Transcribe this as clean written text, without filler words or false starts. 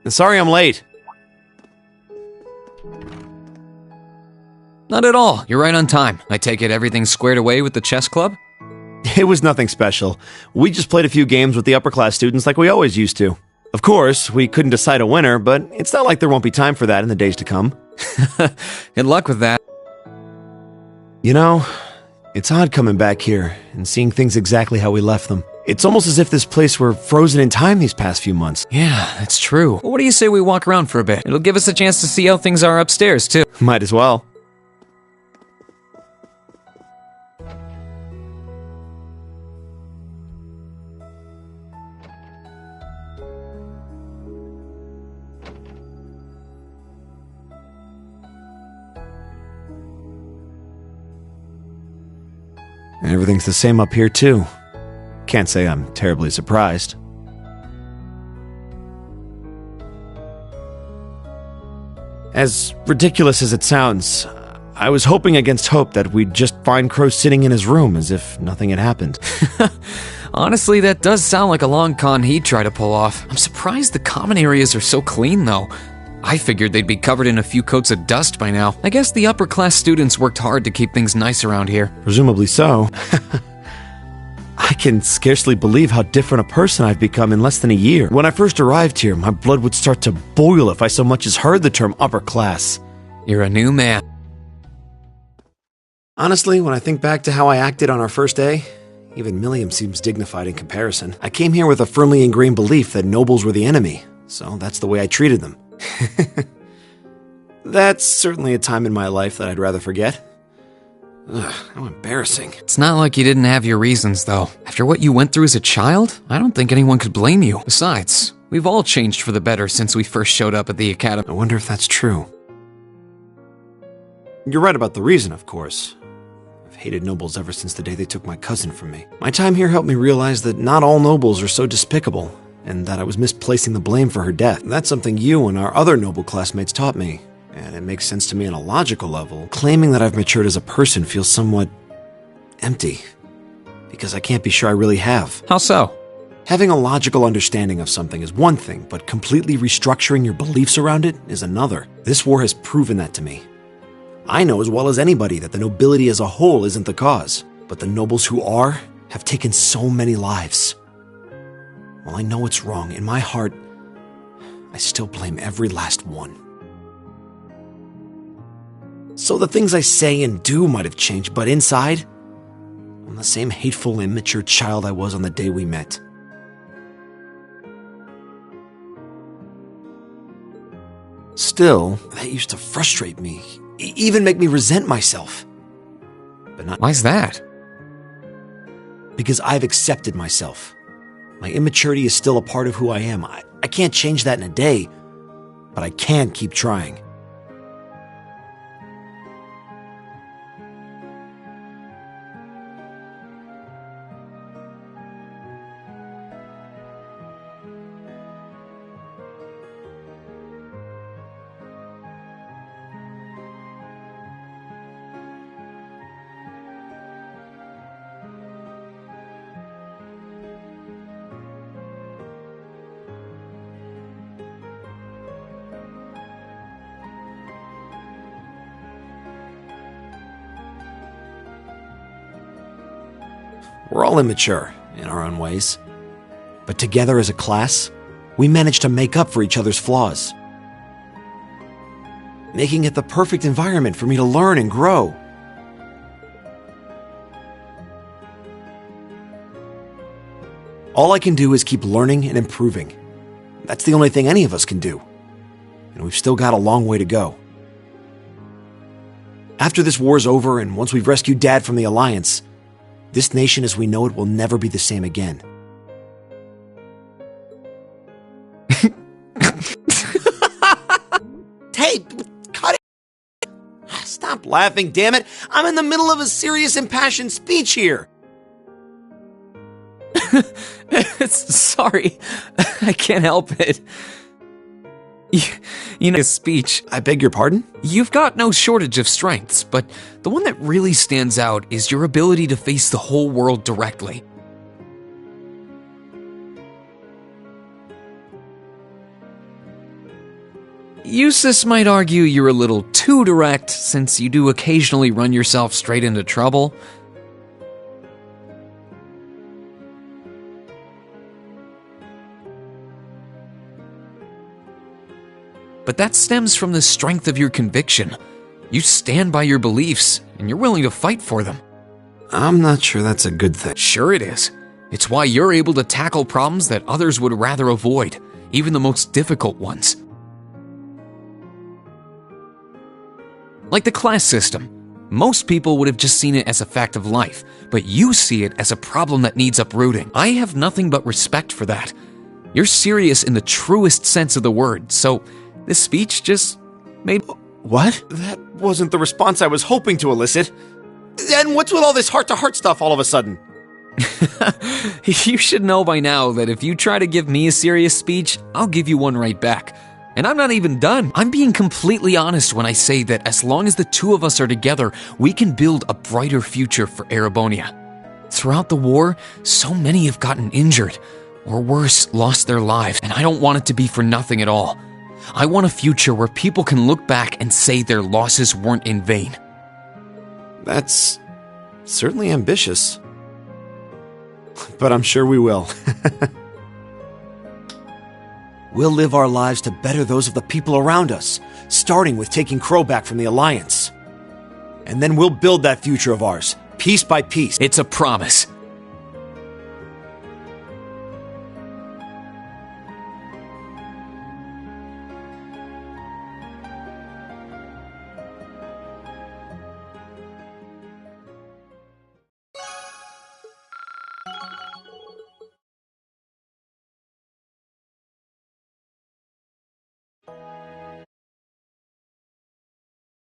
Sorry I'm late. Not at all. You're right on time. I take it everything's squared away with the chess club? It was nothing special. We just played a few games with the upper class students like we always used to. Of course, we couldn't decide a winner, but it's not like there won't be time for that in the days to come. Good luck with that. You know, it's odd coming back here and seeing things exactly how we left them. It's almost as if this place were frozen in time these past few months. Yeah, that's true. Well, what do you say we walk around for a bit? It'll give us a chance to see how things are upstairs, too. Might as well. And everything's the same up here, too. Can't say I'm terribly surprised. As ridiculous as it sounds, I was hoping against hope that we'd just find Crow sitting in his room as if nothing had happened. Honestly, that does sound like a long con he'd try to pull off. I'm surprised the common areas are so clean, though. I figured they'd be covered in a few coats of dust by now. I guess the upper class students worked hard to keep things nice around here. Presumably so. I can scarcely believe how different a person I've become in less than a year. When I first arrived here, my blood would start to boil if I so much as heard the term upper class. You're a new man. Honestly, when I think back to how I acted on our first day, even Milliam seems dignified in comparison. I came here with a firmly ingrained belief that nobles were the enemy, so that's the way I treated them. That's certainly a time in my life that I'd rather forget. Ugh, how embarrassing. It's not like you didn't have your reasons, though. After what you went through as a child, I don't think anyone could blame you. Besides, we've all changed for the better since we first showed up at the academy. I wonder if that's true. You're right about the reason, of course. I've hated nobles ever since the day they took my cousin from me. My time here helped me realize that not all nobles are so despicable, and that I was misplacing the blame for her death. That's something you and our other noble classmates taught me, and it makes sense to me on a logical level. Claiming that I've matured as a person feels somewhat empty, because I can't be sure I really have. How so? Having a logical understanding of something is one thing, but completely restructuring your beliefs around it is another. This war has proven that to me. I know as well as anybody that the nobility as a whole isn't the cause, but the nobles who are have taken so many lives. While I know it's wrong, in my heart, I still blame every last one. So the things I say and do might have changed, but inside, I'm the same hateful, immature child I was on the day we met. Still, that used to frustrate me, even make me resent myself. But not Why's that? because I've accepted myself. My immaturity is still a part of who I am. I can't change that in a day, but I can keep trying. We're all immature in our own ways, but together as a class, we managed to make up for each other's flaws, making it the perfect environment for me to learn and grow. All I can do is keep learning and improving. That's the only thing any of us can do, and we've still got a long way to go. After this war's over and once we've rescued Dad from the Alliance, this nation as we know it will never be the same again. Hey, cut it! Stop laughing, damn it! I'm in the middle of a serious, impassioned speech here! Sorry, I can't help it. You know, a speech. I beg your pardon? You've got no shortage of strengths, but the one that really stands out is your ability to face the whole world directly. Eustace might argue you're a little too direct, since you do occasionally run yourself straight into trouble. But that stems from the strength of your conviction. You stand by your beliefs, and you're willing to fight for them. I'm not sure that's a good thing. Sure it is. It's why you're able to tackle problems that others would rather avoid, even the most difficult ones. Like the class system. Most people would have just seen it as a fact of life, but you see it as a problem that needs uprooting. I have nothing but respect for that. You're serious in the truest sense of the word, so this speech just made... What? That wasn't the response I was hoping to elicit. And what's with all this heart-to-heart stuff all of a sudden? You should know by now that if you try to give me a serious speech, I'll give you one right back. And I'm not even done. I'm being completely honest when I say that as long as the two of us are together, we can build a brighter future for Erebonia. Throughout the war, so many have gotten injured, or worse, lost their lives, and I don't want it to be for nothing at all. I want a future where people can look back and say their losses weren't in vain. That's certainly ambitious. But I'm sure we will. We'll live our lives to better those of the people around us, starting with taking Crow back from the Alliance. And then we'll build that future of ours, piece by piece. It's a promise.